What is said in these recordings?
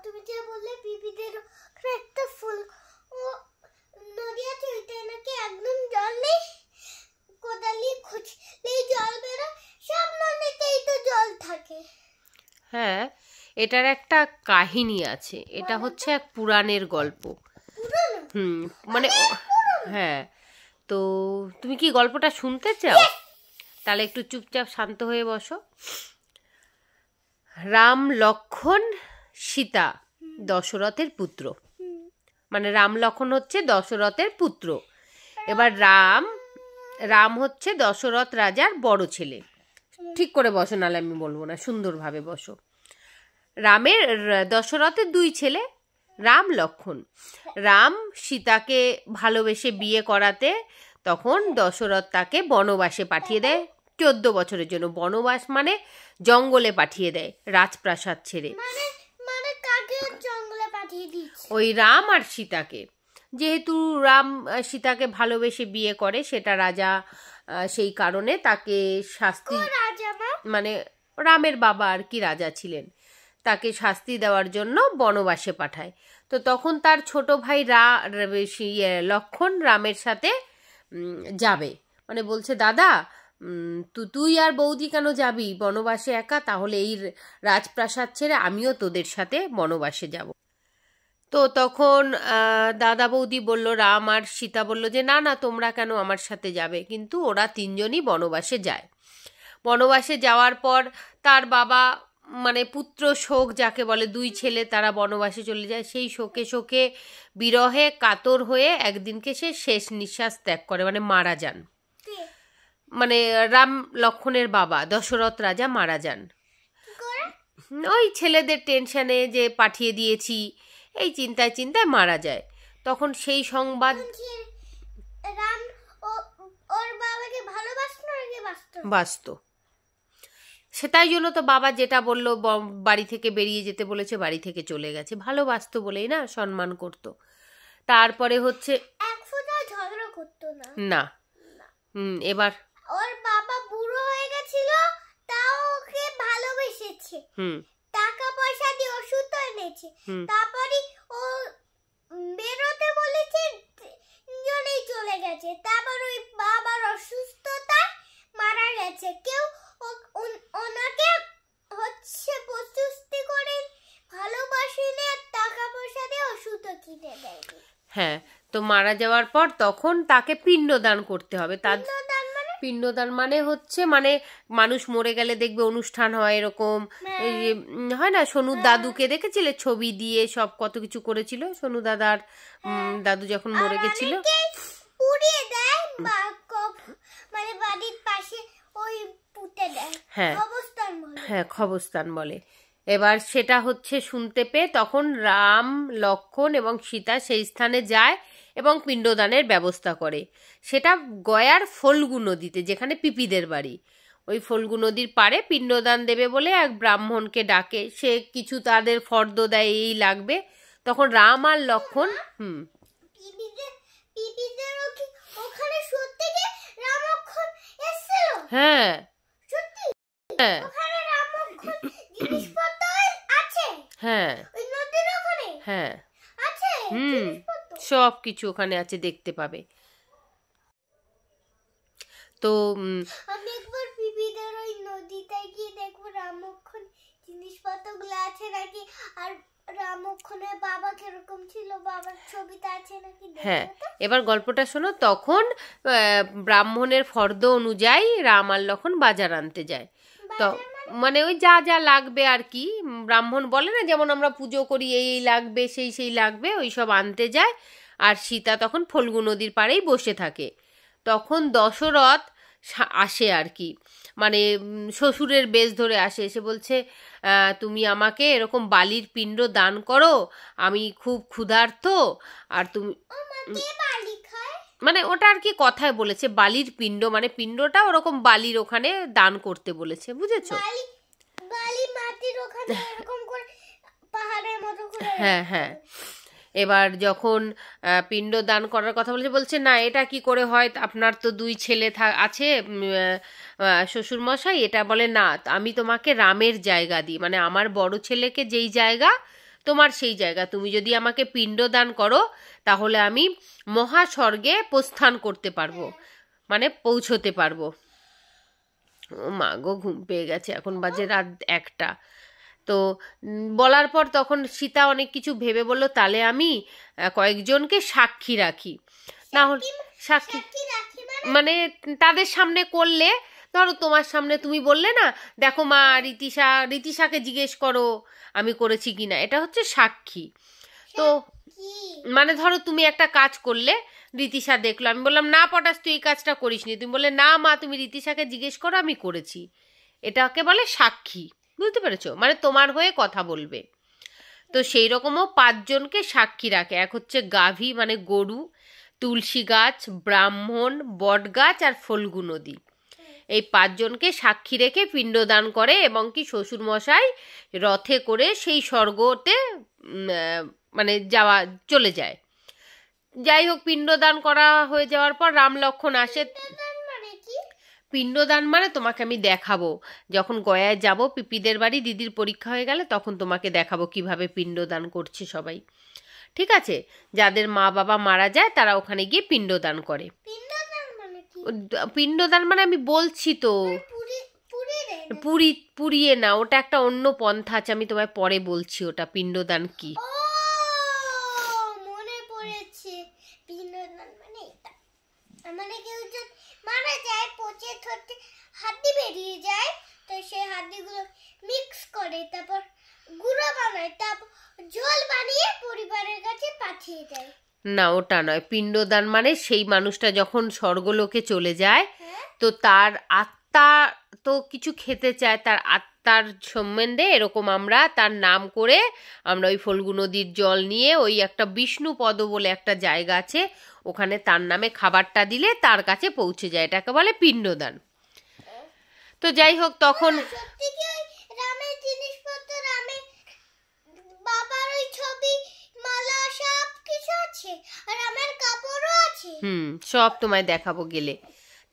তুমি যে বললে পিপিদের একটা ফুল ও নদী আছে, ওইটা নাকি একদম জল নেই, কোদালি খুঁজলেই জল বেরোয়, সব নদীতেই তো জল থাকে। হ্যাঁ, এটার একটা কাহিনী আছে, এটা হচ্ছে এক পুরাণের গল্প। মানে হ্যাঁ, তো তুমি কি গল্পটা শুনতে চাও? তাহলে একটু চুপচাপ শান্ত হয়ে বসো। রাম, লক্ষ্মণ, সীতা দশরথের পুত্র, মানে রাম লক্ষ্মণ হচ্ছে দশরথের পুত্র। এবার রাম হচ্ছে দশরথ রাজার বড় ছেলে। ঠিক করে বসো, নাহলে আমি বলবো না, সুন্দরভাবে বসো। দশরথের দুই ছেলে, রাম, লক্ষ্মণ। রাম সীতাকে ভালোবেসে বিয়ে করাতে তখন দশরথ তাকে বনবাসে পাঠিয়ে দেয় 14 বছরের জন্য। বনবাস মানে জঙ্গলে পাঠিয়ে দেয়, রাজপ্রাসাদ ছেড়ে। ওই রাম আর সীতাকে, যেহেতু রাম সীতাকে ভালোবেসে বিয়ে করে, সেটা রাজা সেই কারণে তাকে শাস্তি, মানে রামের বাবা আর কি রাজা ছিলেন, তাকে শাস্তি দেওয়ার জন্য বনবাসে পাঠায়। তো তখন তার ছোট ভাই লক্ষ্মণ রামের সাথে যাবে, মানে বলছে দাদা তুই আর বৌদি কেন যাবি বনবাসে একা, তাহলে এই রাজপ্রাসাদ ছেড়ে আমিও তোদের সাথে বনবাসে যাব। তো তখন দাদা বৌদি বলল, রাম আর সীতা বলল যে না না, তোমরা কেন আমার সাথে যাবে। কিন্তু ওরা তিনজনই বনবাসে যায়। বনবাসে যাওয়ার পর তার বাবা, মানে পুত্র শোক যাকে বলে, দুই ছেলে তারা বনবাসে চলে যায়। সেই শোকে শোকে বিরহে কাতর হয়ে একদিনকে সে শেষ নিঃশ্বাস ত্যাগ করে, মানে মারা যান। মানে রাম লক্ষ্মণের বাবা দশরথ রাজা মারা যান। ওই ছেলেদের টেনশনে যে পাঠিয়ে দিয়েছি, এই চিন্তায় চিন্তায় মারা যায়। তখন সেই সংবাদ, বাস্ত, সেটাই জন্য তো বাবা যেটা বললো, বাড়ি থেকে বেরিয়ে যেতে বলেছে, বাড়ি থেকে চলে গেছে, ভালোবাসতো বলেই না, সম্মান করতো। তারপরে হচ্ছে ঝগড়া করতো না। এবার ওর বাবা বুড়ো হয়ে গেছিল, তাও ওকে ভালোবেসেছে, টাকা পয়সা দিয়ে ওষুধ এনেছে। তারপরে ও বেরোতে বলেছে, তিনজনেই চলে গেছে। তারপর ওই বাবার অসুস্থতায় মারা গেছে। কেউ ওনাকে হচ্ছে প্রস্তুতি করে ভালোবাসিনে, টাকা পয়সা দিয়ে ওষুধ কিনে দেয়। হ্যাঁ, তো মারা যাওয়ার পর তখন তাকে পিণ্ডদান করতে হবে। তার পিণ্ডদান মানে হচ্ছে, মানে মানুষ মরে গেলে দেখবে অনুষ্ঠান হয় এরকম, হয় না? সোনুর দাদুকে দেখেছিলে ছবি দিয়ে সব কত কিছু করেছিল, সোনু দাদার দাদু যখন মরে গেছিল। হ্যাঁ, খবরস্থান বলে। এবার সেটা হচ্ছে শুনতে পেয়ে তখন রাম, লক্ষ্মণ এবং সীতা সেই স্থানে যায় এবং পিণ্ডদানের ব্যবস্থা করে। সেটা গয়ার ফল্গু নদীতে, যেখানে পিপিদের বাড়ি। ওই ফল্গু নদীর পাড়ে পিণ্ডদান দেবে বলে এক ব্রাহ্মণকে ডাকে। সে কিছু তাদের ফর্দ দেয়, এই লাগবে। তখন রাম আর লক্ষ্মণ হ্যাঁ হ্যাঁ হ্যাঁ হ্যাঁ সব কিছু ওখানে আছে, দেখতে পাবে। তো আমি একবার পিপিদের ওই নদীতে গিয়ে দেখবো রামক্ষণ জিনিসপত্রগুলো আছে নাকি, আর রামক্ষণের বাবা কিরকম ছিল, বাবার ছবিটা আছে নাকি। হ্যাঁ, এবার গল্পটা শোনো। তখন ব্রাহ্মণের ফর্দ অনুযায়ী রাম আর লক্ষ্মণ বাজার আনতে যায়। তো মানে ওই যা যা লাগবে আর কি, ব্রাহ্মণ বলে না, যেমন আমরা পুজো করি এই লাগবে, সেই লাগবে, ওই সব আনতে যায়। আর সীতা তখন ফল্গু নদীর পাড়েই বসে থাকে। তখন দশরথ আসে আর কি, মানে শ্বশুরের বেশ ধরে আসে, এসে বলছে তুমি আমাকে এরকম বালির পিণ্ড দান করো, আমি খুব ক্ষুধার্ত। আর তুমি, মানে ওটা আর কি কথায় বলেছে বালির পিণ্ড, মানে পিণ্ডটা ওরকম বালির ওখানে দান করতে বলেছে, বুঝেছো? হ্যাঁ হ্যাঁ। এবার যখন পিণ্ড দান করার কথা বলছে না, এটা কি করে হয়, আপনার তো দুই ছেলে আছে শ্বশুরমশাই। এটা বলে না, আমি তোমাকে রামের জায়গা দিই, মানে আমার বড় ছেলেকে যেই জায়গা তোমার সেই জায়গা, তুমি যদি আমাকে পিণ্ডদান করো তাহলে আমি মহাস্বর্গে প্রস্থান করতে পারবো, মানে পৌঁছতে পারবো। ও মা গো, ঘুম পেয়ে গেছে, এখন বাজে রাত 1টা। তো বলার পর তখন সীতা অনেক কিছু ভেবে বলল, তাহলে আমি কয়েকজনকে সাক্ষী রাখি, না হলে সাক্ষী মানে তাদের সামনে করলে, ধরো তোমার সামনে তুমি বললে না, দেখো মা রীতিশাকে জিজ্ঞেস করো আমি করেছি কিনা, এটা হচ্ছে সাক্ষী। তো মানে ধরো তুমি একটা কাজ করলে, রীতিশা দেখলো, আমি বললাম না পটাশ তুই এই কাজটা করিসনি, তুমি বললে না মা তুমি রীতিশাকে জিজ্ঞেস করো আমি করেছি, এটাকে বলে সাক্ষী। বুঝতে পেরেছো? মানে তোমার হয়ে কথা বলবে। তো সেই রকমও 5 জনকে সাক্ষী রাখে। এক হচ্ছে গাভী মানে গরু, তুলসী গাছ, ব্রাহ্মণ, বট গাছ আর ফল্গু নদী। এই 5 জনকে সাক্ষী রেখে পিণ্ডদান করে, এবং কি শ্বশুরমশাই রথে করে সেই স্বর্গতে মানে চলে যায়। যাই হোক, পিণ্ডদান করা হয়ে যাওয়ার পর রাম লক্ষ্মণ আসে। পিণ্ডদান মানে তোমাকে আমি দেখাবো, যখন গয়ায় যাব পিপিদের বাড়ি, দিদির পরীক্ষা হয়ে গেলে তখন তোমাকে দেখাবো কিভাবে পিণ্ডদান করছে সবাই। ঠিক আছে? যাদের মা বাবা মারা যায় তারা ওখানে গিয়ে পিণ্ডদান করে। পিণ্ডদান মানে আমি বলছি তো, পুড়িয়ে না, ওটা একটা অন্য পন্থা আছে, আমি তোমায় পরে বলছি ওটা পিণ্ডদান কি। মনে পড়েছে, পিণ্ডদান মানে এটা, মানে কেউ যখন মারা যায় পচে থতে হাড্ডি বেরিয়ে যায়, তো সেই হাড্ডিগুলো মিক্স করে তারপর গুঁড়ো বানায়, তারপর জল বানিয়ে পরিবারের কাছে পাঠিয়ে দেয়। না ওটা নয়, পিণ্ডদান মানে সেই মানুষটা যখন স্বর্গলোকে চলে যায়, তো তার আত্মা তো কিছু খেতে চায়, তার আত্মার সম্বন্ধে এরকম আমরা তার নাম করে আমরা ওই ফল্গু নদীর জল নিয়ে ওই একটা বিষ্ণুপদ বলে একটা জায়গা আছে, ওখানে তার নামে খাবারটা দিলে তার কাছে পৌঁছে যায়, এটাকে বলে পিণ্ডদান। তো যাই হোক, তখন রামের জিনিসপত্র, রামের বাবার ওই ছবি মালা সব কিছু আছে, আর রামের কাপড়ও আছে। সব তোমায় দেখাবো গেলে।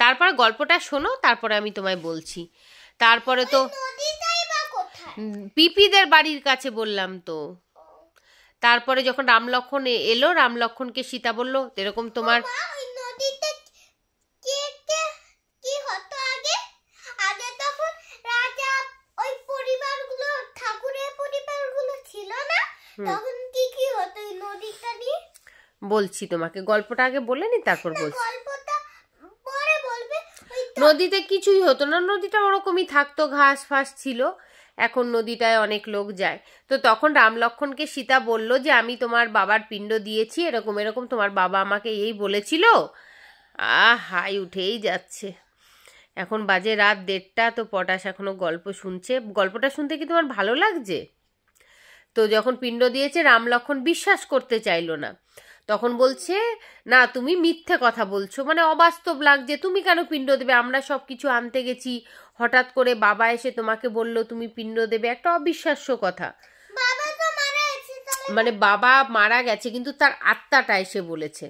তারপর গল্পটা শোনো, তারপরে আমি তোমায় বলছি। তারপরে তো পিপিদের বাড়ির কাছে বললাম তো। তারপরে যখন রাম লক্ষ্মণ এলো, রাম লক্ষ্মণকে সীতা বলল এরকম তোমার কি হতো আগে তখন রাজা ওই পরিবারগুলো, ঠাকুরের পরিবারগুলো ছিল না, তখন কি হতো ওই নদীটা নিয়ে? বলছি তোমাকে, গল্পটা আগে বলে নি তারপর বলছি। গল্পটা পরে বলবে। নদীতে কিছুই হতো না, নদীটা ওরকমই থাকতো, ঘাস ফাস ছিল। এখন নদীটায় অনেক লোক যায়। তো তখন রাম লক্ষ্মণকে সীতা বলল যে আমি তোমার বাবার পিণ্ড দিয়েছি, এরকম এরকম তোমার বাবা আমাকে এই বলেছিল। হাই উঠেই যাচ্ছে। এখন বাজে রাত 1:30, তো পটাশ এখনো গল্প শুনছে। গল্পটা শুনতে কি তোমার ভালো লাগছে? তো যখন পিণ্ড দিয়েছে রাম লক্ষ্মণ বিশ্বাস করতে চাইলো না, তখন বলছে না তুমি মিথ্যে কথা বলছো, মানে অবাস্তব লাগছে, তুমি কেন পিণ্ড দেবে, আমরা সব কিছু আনতে গেছি, হঠাৎ করে বাবা এসে তোমাকে বলল তুমি পিণ্ড দেবে, একটা অবিশ্বাস্য কথা। মানে বাবা মারা গেছে কিন্তু তার আত্মাটা এসে বলেছে।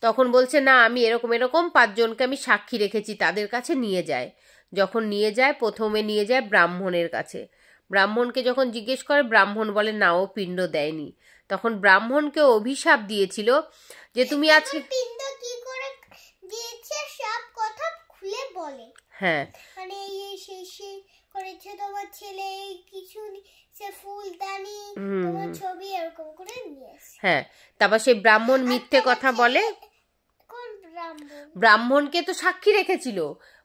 তখন বলছে না আমি এরকম এরকম 5 জনকে আমি সাক্ষী রেখেছি, তাদের কাছে নিয়ে যায়। যখন নিয়ে যায়, প্রথমে নিয়ে যায় ব্রাহ্মণের কাছে। ব্রাহ্মণকে যখন জিজ্ঞেস করে, ব্রাহ্মণ বলে না ও পিণ্ড দেয়নি। তখন ব্রাহ্মণকে অভিশাপ দিয়েছিল যে তুমি আজকে পিণ্ড কি করে দিয়েছে সব কথা খুলে বলে। হ্যাঁ, মানে এই সেই করেছে তোমার ছেলে, কিছু সে ফুলদানি তোমার ছবি এরকম করে নিয়ে আসে। হ্যাঁ, তারপর সেই ব্রাহ্মণ মিথ্যে কথা বলে। কোন ব্রাহ্মণ? ব্রাহ্মণকে তো সাক্ষী রেখেছিল।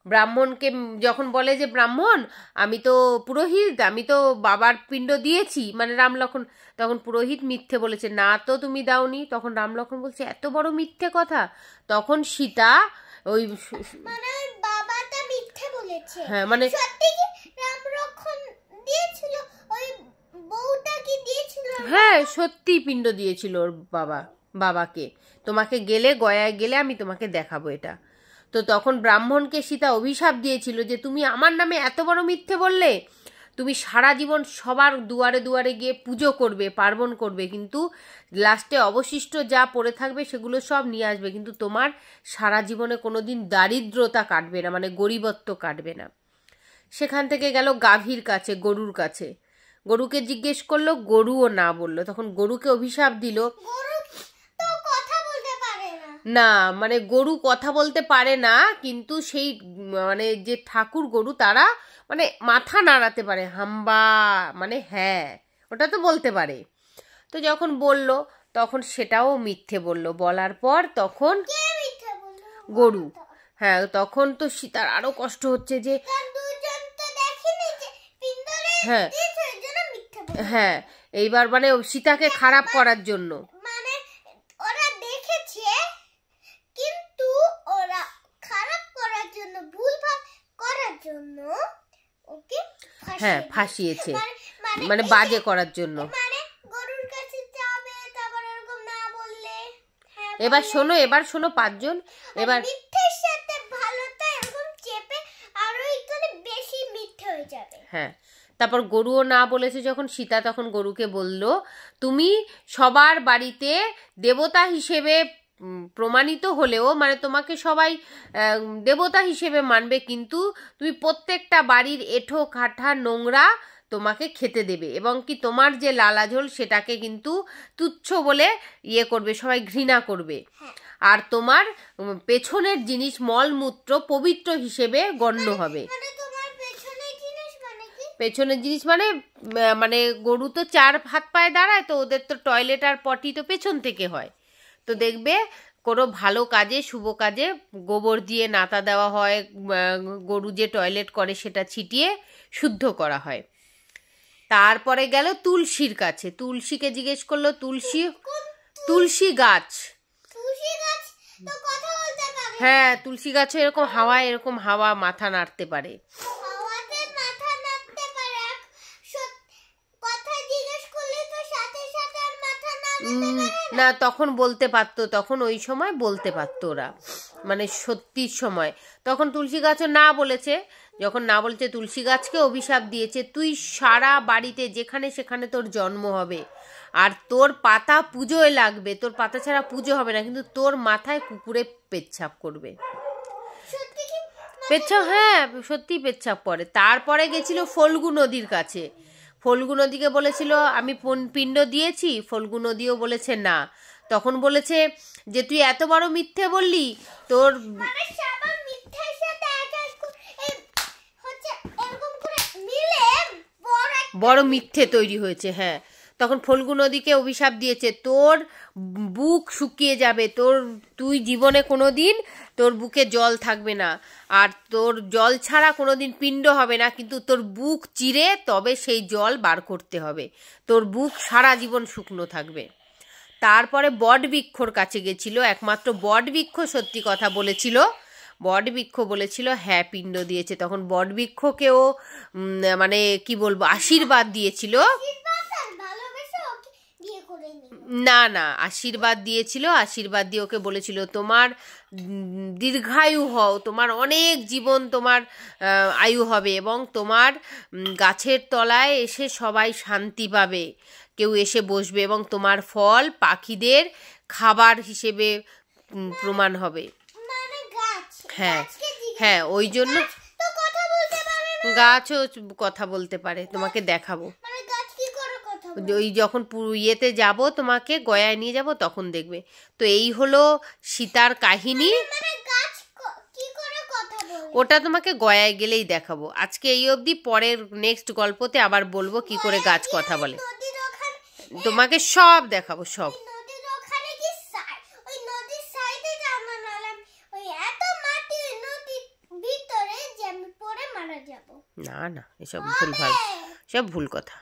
ব্রাহ্মণকে যখন বলে যে ব্রাহ্মণ আমি তো পুরোহিত, আমি তো বাবার পিণ্ড দিয়েছি, মানে রাম লক্ষ্মণ, তখন পুরোহিত মিথ্যে বলেছে, না তো তুমি দাওনি। তখন রাম লক্ষ্মণ বলছে এত বড় মিথ্যে কথা। তখন সীতা ওই মানে বাবাটা মিথ্যে বলেছে। হ্যাঁ, মানে সত্যি কি রাম লক্ষ্মণ দিয়েছিল, ওই বউটা কি দিয়েছিল? হ্যাঁ, সত্যি পিণ্ড দিয়েছিল ওর বাবাকে। তোমাকে গেলে, গয়ায় গেলে আমি তোমাকে দেখাবো এটা। তো তখন ব্রাহ্মণকে সীতা অভিশাপ দিয়েছিল যে তুমি আমার নামে এত বড় মিথ্যে বললে, তুমি সারা জীবন সবার দুয়ারে দুয়ারে গিয়ে পুজো করবে, পার্বণ করবে, কিন্তু লাস্টে অবশিষ্ট যা পড়ে থাকবে সেগুলো সব নিয়ে আসবে, কিন্তু তোমার সারা জীবনে কোনোদিন দারিদ্রতা কাটবে না, মানে গরিবত্ব কাটবে না। সেখান থেকে গেল গাভীর কাছে, গরুর কাছে। গরুকে জিজ্ঞেস করলো, গরুও না বললো। তখন গরুকে অভিশাপ দিল, না মানে গরু কথা বলতে পারে না, কিন্তু সেই মানে যে ঠাকুর গরু তারা মানে মাথা নাড়াতে পারে, হাম্বা মানে হ্যাঁ, ওটা তো বলতে পারে। তো যখন বলল তখন সেটাও মিথ্যে বলল। বলার পর তখন গরু, হ্যাঁ, তখন তো সীতার আরো কষ্ট হচ্ছে যে হ্যাঁ হ্যাঁ এইবার মানে সীতাকে খারাপ করার জন্য, মানে ওরা দেখেছে কিন্তু ওরা খারাপ করার জন্য, ভুলভাল করার জন্য ওকে হ্যাঁ ফাঁসিয়েছে, মানে বাজে করার জন্য। মানে গরুর কাছে যাবে, তারপর এরকম না বললে। এবার শোনো পাঁচজন, এবার মিথ্যের সাথে ভালোটা এরকম চেপে আরো একটু বেশি মিথ্যে হয়ে যাবে। হ্যাঁ, তারপর গরুও না বলেছে যখন, সীতা তখন গরুকে বলল, তুমি সবার বাড়িতে দেবতা হিসেবে প্রমাণিত হলেও, মানে তোমাকে সবাই দেবতা হিসেবে মানবে, কিন্তু তুমি প্রত্যেকটা বাড়ির এঁঠো কাঠা নোংরা তোমাকে খেতে দেবে, এবং কি তোমার যে লালাঝোল সেটাকে কিন্তু তুচ্ছ বলে করবে, সবাই ঘৃণা করবে। আর তোমার পেছনের জিনিস মলমূত্র পবিত্র হিসেবে গণ্য হবে। পেছনের জিনিস মানে মানে গরু তো 4 হাত পায়ে দাঁড়ায়, তো ওদের তো টয়লেট আর পটি তো পেছন থেকে হয়। তো দেখবে কোনো ভালো কাজে, শুভ কাজে গোবর দিয়ে নাতা দেওয়া হয়, গরু যে টয়লেট করে সেটা ছিটিয়ে শুদ্ধ করা হয়। তারপরে গেল তুলসীর কাছে, তুলসীকে জিজ্ঞেস করলো, তুলসী গাছ, হ্যাঁ তুলসী গাছে এরকম হাওয়া মাথা নাড়তে পারে। না তখন বলতে পারতো, তখন ওই সময় বলতে পারতো ওরা, মানে সত্যির সময়। তখন তুলসী গাছও না বলেছে, যখন না বলেছে তুলসী গাছকে অভিশাপ দিয়েছে, তুই সারা বাড়িতে যেখানে সেখানে তোর জন্ম হবে, আর তোর পাতা পুজোয় লাগবে, তোর পাতা ছাড়া পুজো হবে না, কিন্তু তোর মাথায় কুকুরে পেচ্ছাপ করবে। পেচ্ছাপ, হ্যাঁ সত্যি পেচ্ছাপ করে। তারপরে গেছিল ফল্গু নদীর কাছে, ফল্গু নদীকে বলেছিল আমি পিণ্ড দিয়েছি, ফল্গু নদীও বলেছে না। তখন বলেছে যে তুই এত বড় মিথ্যে বললি, তোর বড় মিথ্যে তৈরি হয়েছে। হ্যাঁ, তখন ফল্গু নদীকে অভিশাপ দিয়েছে, তোর বুক শুকিয়ে যাবে, তুই জীবনে কোনোদিন তোর বুকে জল থাকবে না, আর তোর জল ছাড়া কোনোদিন পিণ্ড হবে না, কিন্তু তোর বুক চিরে তবে সেই জল বার করতে হবে, তোর বুক সারা জীবন শুকনো থাকবে। তারপরে বটবৃক্ষর কাছে গেছিল, একমাত্র বটবৃক্ষ সত্যি কথা বলেছিল, বটবৃক্ষ বলেছিল হ্যাঁ পিণ্ড দিয়েছে। তখন বটবৃক্ষকেও মানে কি বলবো আশীর্বাদ দিয়েছিল, না আশীর্বাদ দিয়েছিল, আশীর্বাদ দিয়ে ওকে বলেছিল তোমার দীর্ঘায়ু হও, তোমার অনেক জীবন তোমার আয়ু হবে, এবং তোমার গাছের তলায় এসে সবাই শান্তি পাবে, কেউ এসে বসবে, এবং তোমার ফল পাখিদের খাবার হিসেবে প্রমাণ হবে। হ্যাঁ হ্যাঁ, ওই জন্য গাছও কথা বলতে পারে, তোমাকে দেখাবো। ওই যখন ইয়েতে যাব, তোমাকে গয়ায় নিয়ে যাব, তখন দেখবে। তো এই হলো সীতার কাহিনী, ওটা তোমাকে গয়ায় গেলেই দেখাবো। আজকে এই অবধি, পরের নেক্সট গল্পতে আবার বলবো কি করে গাছ কথা বলে, তোমাকে সব দেখাবো সব। না এসব ভুল কথা।